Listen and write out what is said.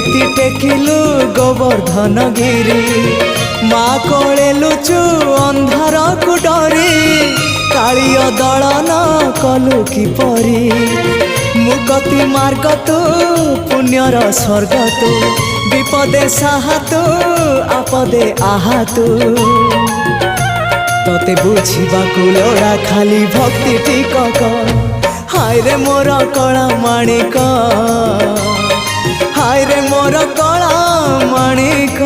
केमिति टेकिलु गोवर्धन गिरी माँ कोले लुचु अंधार को डरी कालिय दलन कलु किपरि मुक्ति मार्ग तू पुण्यर स्वर्ग तू विपदे साहा तू आपदे आहा तू तोते बुझीबा लोड़ा खाली भक्ति टिकक हाय रे मोर कला माणिक हाय रे मोर कला माणिक।